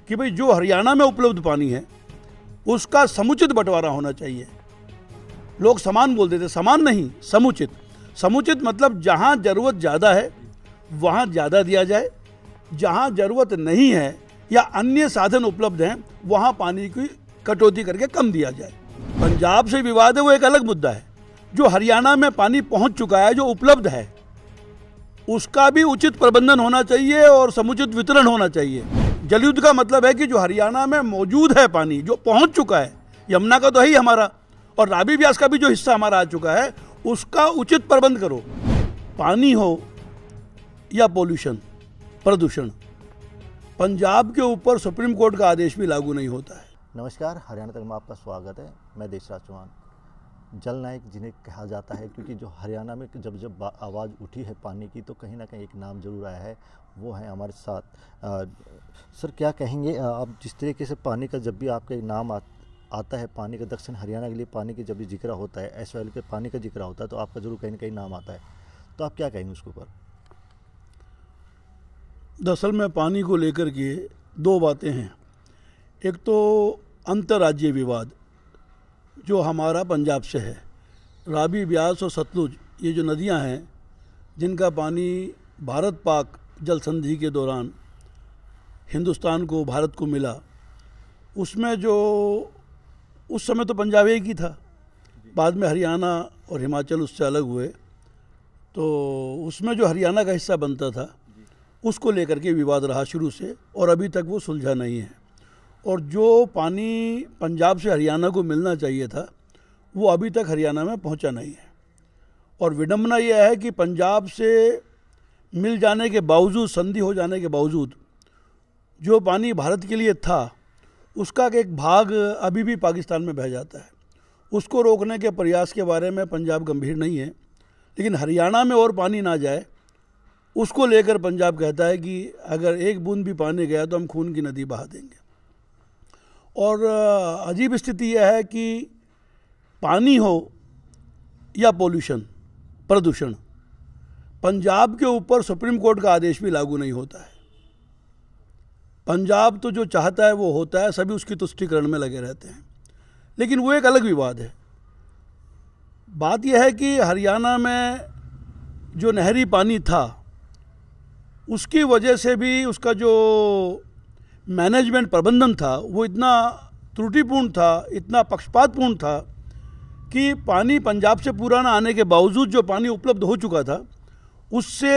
कि भाई जो हरियाणा में उपलब्ध पानी है उसका समुचित बंटवारा होना चाहिए। लोग समान बोल देते, समान नहीं, समुचित। समुचित मतलब जहाँ ज़रूरत ज़्यादा है वहाँ ज़्यादा दिया जाए, जहाँ ज़रूरत नहीं है या अन्य साधन उपलब्ध हैं वहाँ पानी की कटौती करके कम दिया जाए। पंजाब से विवाद है वो एक अलग मुद्दा है। जो हरियाणा में पानी पहुँच चुका है, जो उपलब्ध है, उसका भी उचित प्रबंधन होना चाहिए और समुचित वितरण होना चाहिए। जलयुद्ध का मतलब है कि जो हरियाणा में मौजूद है पानी, जो पहुंच चुका है, यमुना का तो है ही हमारा, और रावी व्यास का भी जो हिस्सा हमारा आ चुका है, उसका उचित प्रबंध करो। पानी हो या पोल्यूशन, प्रदूषण, पंजाब के ऊपर सुप्रीम कोर्ट का आदेश भी लागू नहीं होता है। नमस्कार, हरियाणा तक में आपका स्वागत है। मैं देशराज चौहान। जल नायक जिन्हें कहा जाता है, क्योंकि जो हरियाणा में जब आवाज़ उठी है पानी की तो कहीं ना कहीं एक नाम जरूर आया है, वो है हमारे साथ। सर, क्या कहेंगे आप, जिस तरीके से पानी का जब भी आपका नाम आता है, पानी का दक्षिण हरियाणा के लिए पानी की जब भी जिक्र होता है, एस वाई के पानी का जिक्र होता है, तो आपका जरूर कहीं ना कहीं नाम आता है, तो आप क्या कहेंगे उसके ऊपर? दरअसल में पानी को लेकर के दो बातें हैं। एक तो अंतर्राज्यीय विवाद जो हमारा पंजाब से है, रावी, ब्यास और सतलुज, ये जो नदियां हैं जिनका पानी भारत पाक जल संधि के दौरान हिंदुस्तान को, भारत को मिला, उसमें जो उस समय तो पंजाब एक ही था, बाद में हरियाणा और हिमाचल उससे अलग हुए, तो उसमें जो हरियाणा का हिस्सा बनता था उसको लेकर के विवाद रहा शुरू से और अभी तक वो सुलझा नहीं है। और जो पानी पंजाब से हरियाणा को मिलना चाहिए था वो अभी तक हरियाणा में पहुंचा नहीं है। और विडंबना यह है कि पंजाब से मिल जाने के बावजूद, संधि हो जाने के बावजूद, जो पानी भारत के लिए था उसका एक भाग अभी भी पाकिस्तान में बह जाता है। उसको रोकने के प्रयास के बारे में पंजाब गंभीर नहीं है, लेकिन हरियाणा में और पानी ना जाए उसको लेकर पंजाब कहता है कि अगर एक बूंद भी पानी गया तो हम खून की नदी बहा देंगे। और अजीब स्थिति यह है कि पानी हो या पोल्यूशन, प्रदूषण, पंजाब के ऊपर सुप्रीम कोर्ट का आदेश भी लागू नहीं होता है। पंजाब तो जो चाहता है वो होता है, सभी उसकी तुष्टीकरण में लगे रहते हैं, लेकिन वो एक अलग विवाद है। बात यह है कि हरियाणा में जो नहरी पानी था उसकी वजह से भी उसका जो मैनेजमेंट, प्रबंधन था, वो इतना त्रुटिपूर्ण था, इतना पक्षपातपूर्ण था कि पानी पंजाब से पूरा ना आने के बावजूद जो पानी उपलब्ध हो चुका था उससे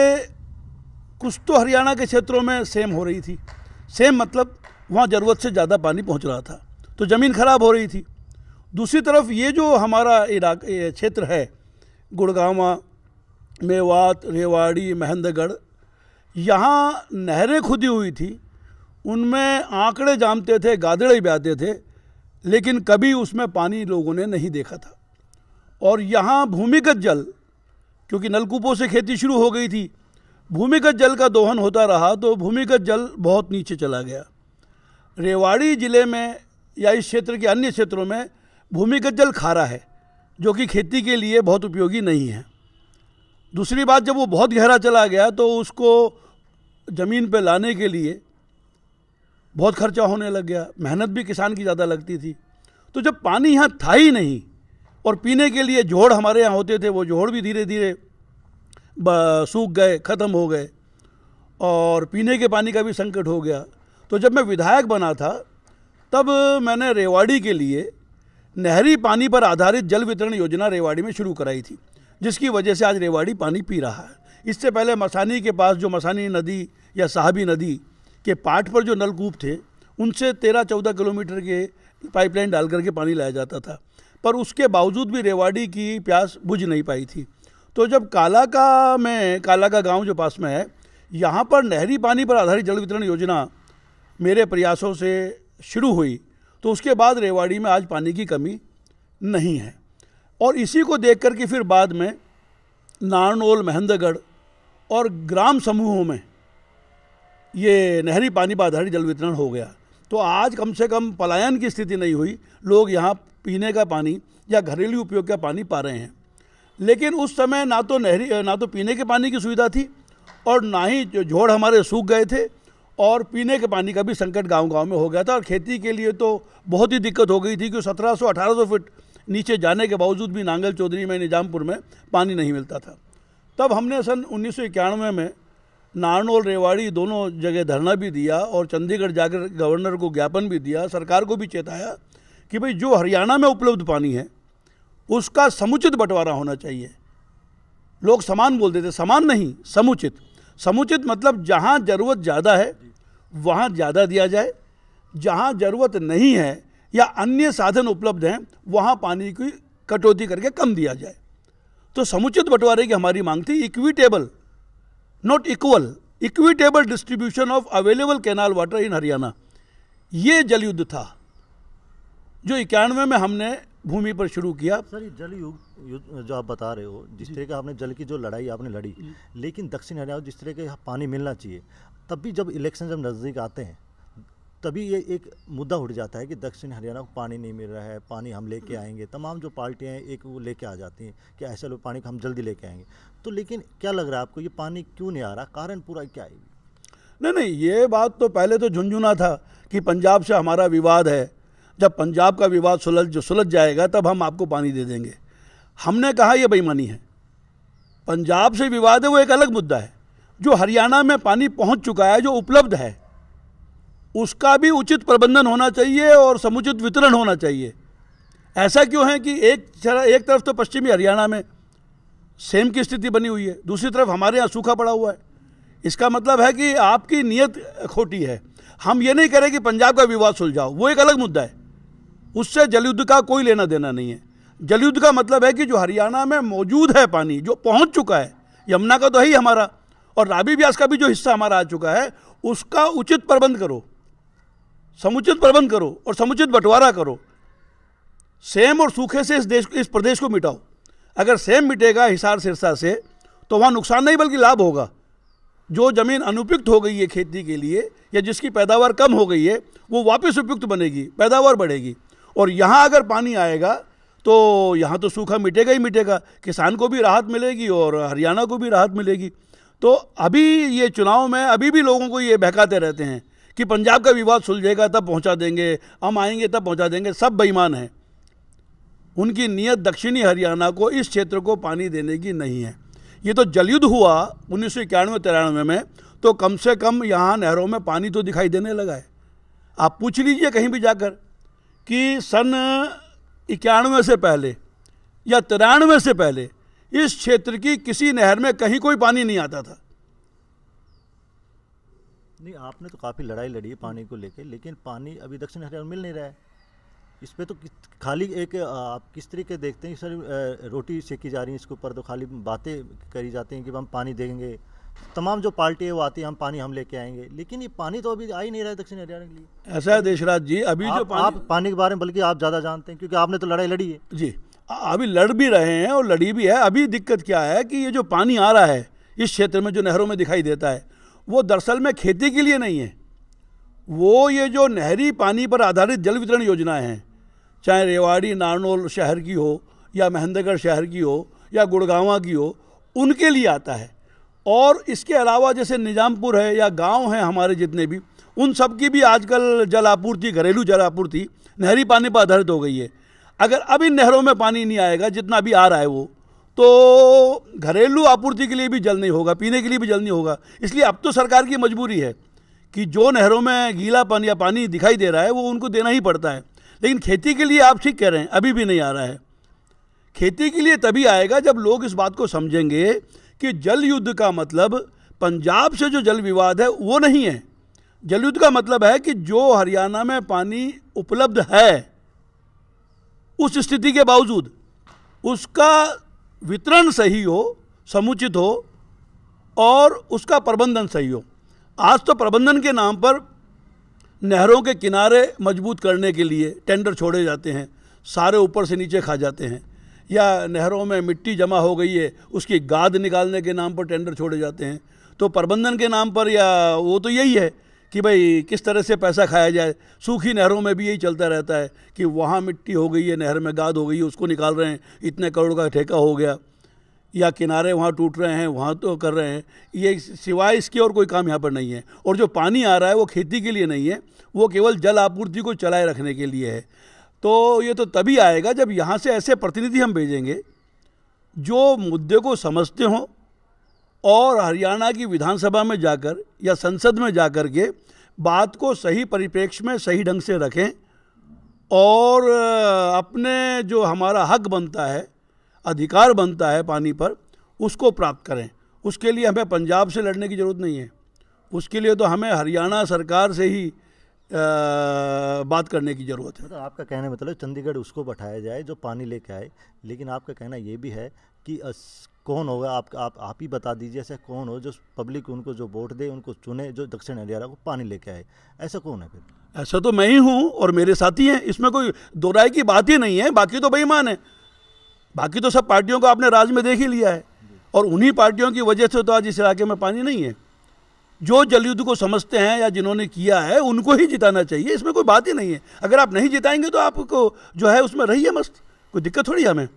कुछ तो हरियाणा के क्षेत्रों में सेम हो रही थी। सेम मतलब वहाँ ज़रूरत से ज़्यादा पानी पहुँच रहा था, तो ज़मीन खराब हो रही थी। दूसरी तरफ ये जो हमारा क्षेत्र है, गुड़गांवा, मेवात, रेवाड़ी, महेंद्रगढ़, यहाँ नहरें खुदी हुई थी, उनमें आंकड़े जामते थे, गादड़े ब्याते थे, लेकिन कभी उसमें पानी लोगों ने नहीं देखा था। और यहाँ भूमिगत जल, क्योंकि नलकूपों से खेती शुरू हो गई थी, भूमिगत जल का दोहन होता रहा तो भूमिगत जल बहुत नीचे चला गया। रेवाड़ी ज़िले में या इस क्षेत्र के अन्य क्षेत्रों में भूमिगत जल खारा है, जो कि खेती के लिए बहुत उपयोगी नहीं है। दूसरी बात, जब वो बहुत गहरा चला गया तो उसको ज़मीन पे लाने के लिए बहुत खर्चा होने लग गया, मेहनत भी किसान की ज़्यादा लगती थी। तो जब पानी यहाँ था ही नहीं और पीने के लिए जोड़ हमारे यहाँ होते थे, वो जोड़ भी धीरे धीरे सूख गए, ख़त्म हो गए, और पीने के पानी का भी संकट हो गया। तो जब मैं विधायक बना था तब मैंने रेवाड़ी के लिए नहरी पानी पर आधारित जल वितरण योजना रेवाड़ी में शुरू कराई थी, जिसकी वजह से आज रेवाड़ी पानी पी रहा है। इससे पहले मसानी के पास जो मसानी नदी या साहबी नदी के पाट पर जो नलकूप थे, उनसे 13-14 किलोमीटर के पाइपलाइन डाल करके पानी लाया जाता था, पर उसके बावजूद भी रेवाड़ी की प्यास बुझ नहीं पाई थी। तो जब कालाका गांव जो पास में है, यहाँ पर नहरी पानी पर आधारित जल वितरण योजना मेरे प्रयासों से शुरू हुई, तो उसके बाद रेवाड़ी में आज पानी की कमी नहीं है। और इसी को देख कर के फिर बाद में नारनौल, महेंद्रगढ़ और ग्राम समूहों में ये नहरी पानी पर आधारित जल वितरण हो गया। तो आज कम से कम पलायन की स्थिति नहीं हुई, लोग यहाँ पीने का पानी या घरेलू उपयोग का पानी पा रहे हैं। लेकिन उस समय ना तो पीने के पानी की सुविधा थी और ना ही जो जोड़ हमारे सूख गए थे, और पीने के पानी का भी संकट गांव-गांव में हो गया था और खेती के लिए तो बहुत ही दिक्कत हो गई थी कि 1700-1800 फीट नीचे जाने के बावजूद भी नांगल चौधरी में निजामपुर में पानी नहीं मिलता था। तब हमने सन 1991 में नारनौल रेवाड़ी दोनों जगह धरना भी दिया और चंडीगढ़ जाकर गवर्नर को ज्ञापन भी दिया, सरकार को भी चेताया कि भाई जो हरियाणा में उपलब्ध पानी है उसका समुचित बंटवारा होना चाहिए। लोग समान बोल देते, समान नहीं, समुचित। समुचित मतलब जहाँ ज़रूरत ज़्यादा है वहाँ ज़्यादा दिया जाए, जहाँ ज़रूरत नहीं है या अन्य साधन उपलब्ध हैं वहाँ पानी की कटौती करके कम दिया जाए। तो समुचित बंटवारे की हमारी मांग थी। Equitable, not equal, equitable distribution of available canal water in Haryana, ये जल युद्ध था जो 91 में हमने भूमि पर शुरू किया। सर, ये जल युद्ध जो आप बता रहे हो, जिस तरह का आपने जल की जो लड़ाई आपने लड़ी, लेकिन दक्षिण हरियाणा जिस तरह के पानी मिलना चाहिए, तब भी जब इलेक्शन जब नज़दीक आते हैं तभी ये एक मुद्दा उठ जाता है कि दक्षिण हरियाणा को पानी नहीं मिल रहा है, पानी हम लेके आएंगे। तमाम जो पार्टियां हैं एक वो लेके आ जाती हैं कि ऐसे लोग पानी को हम जल्दी लेके आएंगे। तो लेकिन क्या लग रहा है आपको, ये पानी क्यों नहीं आ रहा, कारण पूरा क्या है? नहीं, ये बात तो पहले तो झुंझुना था कि पंजाब से हमारा विवाद है, जब पंजाब का विवाद सुलझ जाएगा तब हम आपको पानी दे देंगे। हमने कहा यह बेईमानी है। पंजाब से विवाद है वो एक अलग मुद्दा है, जो हरियाणा में पानी पहुंच चुका है, जो उपलब्ध है, उसका भी उचित प्रबंधन होना चाहिए और समुचित वितरण होना चाहिए। ऐसा क्यों है कि एक तरफ तो पश्चिमी हरियाणा में सेम की स्थिति बनी हुई है, दूसरी तरफ हमारे यहाँ सूखा पड़ा हुआ है। इसका मतलब है कि आपकी नीयत खोटी है। हम ये नहीं कह रहे कि पंजाब का विवाद सुलझाओ, वो एक अलग मुद्दा है, उससे जलयुद्ध का कोई लेना देना नहीं है। जलयुद्ध का मतलब है कि जो हरियाणा में मौजूद है पानी, जो पहुंच चुका है, यमुना का तो है ही हमारा और रावी ब्यास का भी जो हिस्सा हमारा आ चुका है, उसका उचित प्रबंध करो, समुचित प्रबंध करो और समुचित बंटवारा करो। सेम और सूखे से इस प्रदेश को मिटाओ। अगर सेम मिटेगा हिसार सिरसा से तो वहाँ नुकसान नहीं बल्कि लाभ होगा। जो ज़मीन अनुपयुक्त हो गई है खेती के लिए या जिसकी पैदावार कम हो गई है वो वापस उपयुक्त बनेगी, पैदावार बढ़ेगी। और यहाँ अगर पानी आएगा तो यहाँ तो सूखा मिटेगा ही मिटेगा, किसान को भी राहत मिलेगी और हरियाणा को भी राहत मिलेगी। तो अभी ये चुनाव में अभी भी लोगों को ये बहकाते रहते हैं कि पंजाब का विवाद सुलझेगा तब पहुंचा देंगे, हम आएंगे तब पहुंचा देंगे। सब बेईमान हैं। उनकी नीयत दक्षिणी हरियाणा को, इस क्षेत्र को पानी देने की नहीं है। ये तो जलयुद्ध हुआ 1991-93 में, तो कम से कम यहाँ नहरों में पानी तो दिखाई देने लगा है। आप पूछ लीजिए कहीं भी जाकर कि सन 91 से पहले या 93 से पहले इस क्षेत्र की किसी नहर में कहीं कोई पानी नहीं आता था। नहीं, आपने तो काफ़ी लड़ाई लड़ी है पानी को लेके, लेकिन पानी अभी दक्षिण हरियाणा में मिल नहीं रहा है। इस पे तो खाली एक आप किस तरीके देखते हैं सर, रोटी सेकी जा रही है इसके ऊपर, तो खाली बातें करी जाती हैं कि हम पानी देंगे, तमाम जो पार्टी है वो आती है हम लेके आएंगे, लेकिन ये पानी तो अभी आ ही नहीं रहा है दक्षिण हरियाणा के लिए। ऐसा है देशराज जी, अभी जो आप पानी के बारे में बल्कि आप ज़्यादा जानते हैं क्योंकि आपने तो लड़ाई लड़ी है। जी, अभी लड़ भी रहे हैं और लड़ी भी है। अभी दिक्कत क्या है कि ये जो पानी आ रहा है इस क्षेत्र में, जो नहरों में दिखाई देता है, वो दरअसल में खेती के लिए नहीं है। वो ये जो नहरी पानी पर आधारित जल वितरण योजनाएं हैं, चाहे रेवाड़ी नारनौल शहर की हो या महेंद्रगढ़ शहर की हो या गुड़गांवा की हो, उनके लिए आता है। और इसके अलावा जैसे निजामपुर है या गांव हैं हमारे जितने भी, उन सब की भी आजकल जल आपूर्ति, घरेलू जल आपूर्ति नहरी पानी पर आधारित हो गई है। अगर अब इन नहरों में पानी नहीं आएगा जितना अभी आ रहा है वो, तो घरेलू आपूर्ति के लिए भी जल नहीं होगा, पीने के लिए भी जल नहीं होगा। इसलिए अब तो सरकार की मजबूरी है कि जो नहरों में गीलापन या पानी दिखाई दे रहा है वो उनको देना ही पड़ता है। लेकिन खेती के लिए आप ठीक कह रहे हैं, अभी भी नहीं आ रहा है। खेती के लिए तभी आएगा जब लोग इस बात को समझेंगे कि जल युद्ध का मतलब पंजाब से जो जल विवाद है वो नहीं है। जल युद्ध का मतलब है कि जो हरियाणा में पानी उपलब्ध है उस स्थिति के बावजूद उसका वितरण सही हो, समुचित हो और उसका प्रबंधन सही हो। आज तो प्रबंधन के नाम पर नहरों के किनारे मजबूत करने के लिए टेंडर छोड़े जाते हैं, सारे ऊपर से नीचे खा जाते हैं। या नहरों में मिट्टी जमा हो गई है, उसकी गाद निकालने के नाम पर टेंडर छोड़े जाते हैं। तो प्रबंधन के नाम पर या वो तो यही है कि भाई किस तरह से पैसा खाया जाए। सूखी नहरों में भी यही चलता रहता है कि वहाँ मिट्टी हो गई है, नहर में गाद हो गई है, उसको निकाल रहे हैं, इतने करोड़ का ठेका हो गया। या किनारे वहाँ टूट रहे हैं, वहाँ तो कर रहे हैं, ये सिवाय इसके और कोई काम यहाँ पर नहीं है। और जो पानी आ रहा है वो खेती के लिए नहीं है, वो केवल जल आपूर्ति को चलाए रखने के लिए है। तो ये तो तभी आएगा जब यहाँ से ऐसे प्रतिनिधि हम भेजेंगे जो मुद्दे को समझते हों और हरियाणा की विधानसभा में जाकर या संसद में जाकर के बात को सही परिप्रेक्ष्य में सही ढंग से रखें और अपने जो हमारा हक बनता है, अधिकार बनता है पानी पर, उसको प्राप्त करें। उसके लिए हमें पंजाब से लड़ने की ज़रूरत नहीं है, उसके लिए तो हमें हरियाणा सरकार से ही बात करने की ज़रूरत है। मतलब आपका कहने मतलब चंडीगढ़ उसको बैठाया जाए जो पानी लेके आए, लेकिन आपका कहना ये भी है कि कौन होगा, आप ही बता दीजिए ऐसा कौन हो जो पब्लिक उनको जो वोट दे उनको चुने, जो दक्षिण हरियाणा को पानी लेके आए, ऐसा कौन है फिर? ऐसा तो मैं ही हूँ और मेरे साथी हैं, इसमें कोई दो राय की बात ही नहीं है। बाकी तो बेईमान है, बाकी तो सब पार्टियों को आपने राज में देख ही लिया है और उन्हीं पार्टियों की वजह से तो आज इस इलाके में पानी नहीं है। जो जल युद्ध को समझते हैं या जिन्होंने किया है उनको ही जिताना चाहिए, इसमें कोई बात ही नहीं है। अगर आप नहीं जिताएंगे तो आपको जो है उसमें रहिए मस्त, कोई दिक्कत थोड़ी है हमें।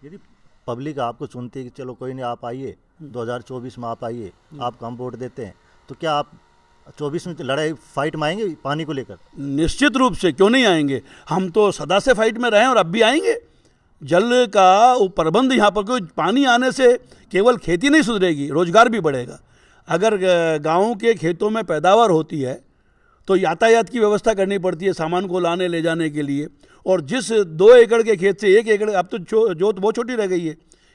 यदि पब्लिक आपको चुनती है कि चलो कोई नहीं आप आइए 2024 में आप आइए, आपको हम वोट देते हैं, तो क्या आप 24 में लड़ाई फाइट में आएंगे पानी को लेकर? निश्चित रूप से, क्यों नहीं आएंगे। हम तो सदा से फाइट में रहे हैं और अब भी आएंगे। जल का प्रबंध यहाँ पर, कोई पानी आने से केवल खेती नहीं सुधरेगी, रोजगार भी बढ़ेगा। अगर गाँव के खेतों में पैदावार होती है तो यातायात की व्यवस्था करनी पड़ती है सामान को लाने ले जाने के लिए, और जिस 2 एकड़ के खेत से 1 एकड़, अब तो जोत बहुत छोटी रह गई है,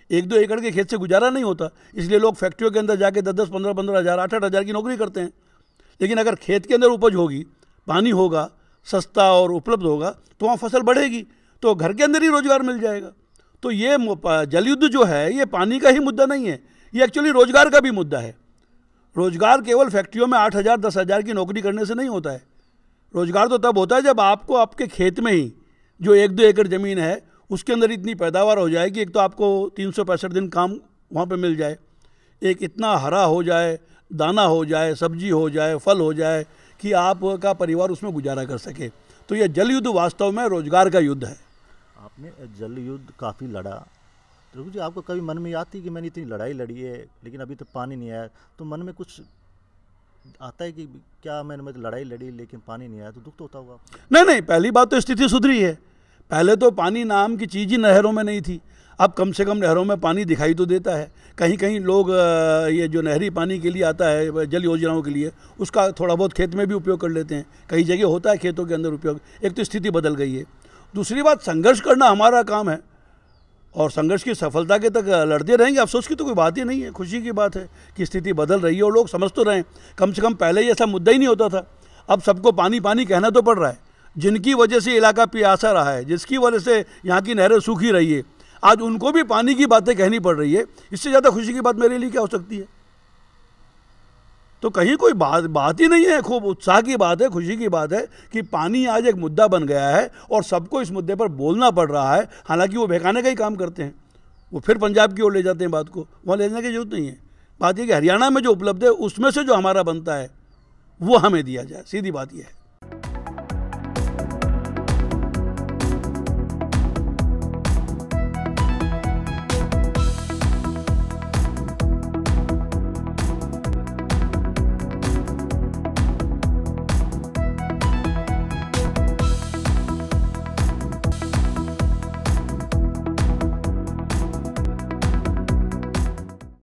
1-2 एकड़ के खेत से गुजारा नहीं होता, इसलिए लोग फैक्ट्रियों के अंदर जाके 10-10, 15-15 हज़ार, 8-8 हज़ार की नौकरी करते हैं। लेकिन अगर खेत के अंदर उपज होगी, पानी होगा, सस्ता और उपलब्ध होगा, तो वहाँ फसल बढ़ेगी, तो घर के अंदर ही रोजगार मिल जाएगा। तो ये जल युद्ध जो है ये पानी का ही मुद्दा नहीं है, ये एक्चुअली रोजगार का भी मुद्दा है। रोजगार केवल फैक्ट्रियों में 8 हज़ार 10 हज़ार की नौकरी करने से नहीं होता है। रोजगार तो तब होता है जब आपको आपके खेत में ही जो 1-2 एकड़ ज़मीन है उसके अंदर इतनी पैदावार हो जाए कि एक तो आपको 365 दिन काम वहाँ पे मिल जाए, एक इतना हरा हो जाए, दाना हो जाए, सब्जी हो जाए, फल हो जाए कि आपका परिवार उसमें गुजारा कर सके। तो यह जल युद्ध वास्तव में रोजगार का युद्ध है। आपने जल युद्ध काफ़ी लड़ा, तो जी आपको कभी मन में आती कि मैंने इतनी लड़ाई लड़ी है लेकिन अभी तो पानी नहीं आया, तो मन में कुछ आता है कि क्या मैंने लड़ाई लड़ी लेकिन पानी नहीं आया, तो दुख तो होता होगा? नहीं, पहली बात तो स्थिति सुधरी है। पहले तो पानी नाम की चीज़ ही नहरों में नहीं थी, अब कम से कम नहरों में पानी दिखाई तो देता है। कहीं कहीं लोग ये जो नहरी पानी के लिए आता है जल योजनाओं के लिए, उसका थोड़ा बहुत खेत में भी उपयोग कर लेते हैं, कई जगह होता है खेतों के अंदर उपयोग। एक तो स्थिति बदल गई है। दूसरी बात, संघर्ष करना हमारा काम है और संघर्ष की सफलता के तक लड़ते रहेंगे। अफसोस की तो कोई बात ही नहीं है, खुशी की बात है कि स्थिति बदल रही है और लोग समझ तो रहे हैं। कम से कम पहले ये ऐसा मुद्दा ही नहीं होता था, अब सबको पानी पानी कहना तो पड़ रहा है। जिनकी वजह से इलाका प्यासा रहा है, जिसकी वजह से यहाँ की नहरें सूखी रही है, आज उनको भी पानी की बातें कहनी पड़ रही है। इससे ज़्यादा खुशी की बात मेरे लिए क्या हो सकती है? तो कहीं कोई बात ही नहीं है। खूब उत्साह की बात है, खुशी की बात है कि पानी आज एक मुद्दा बन गया है और सबको इस मुद्दे पर बोलना पड़ रहा है। हालांकि वो बहकाने का ही काम करते हैं, वो फिर पंजाब की ओर ले जाते हैं बात को, वहाँ ले जाने की जरूरत नहीं है। बात यह कि हरियाणा में जो उपलब्ध है उसमें से जो हमारा बनता है वो हमें दिया जाए, सीधी बात यह है।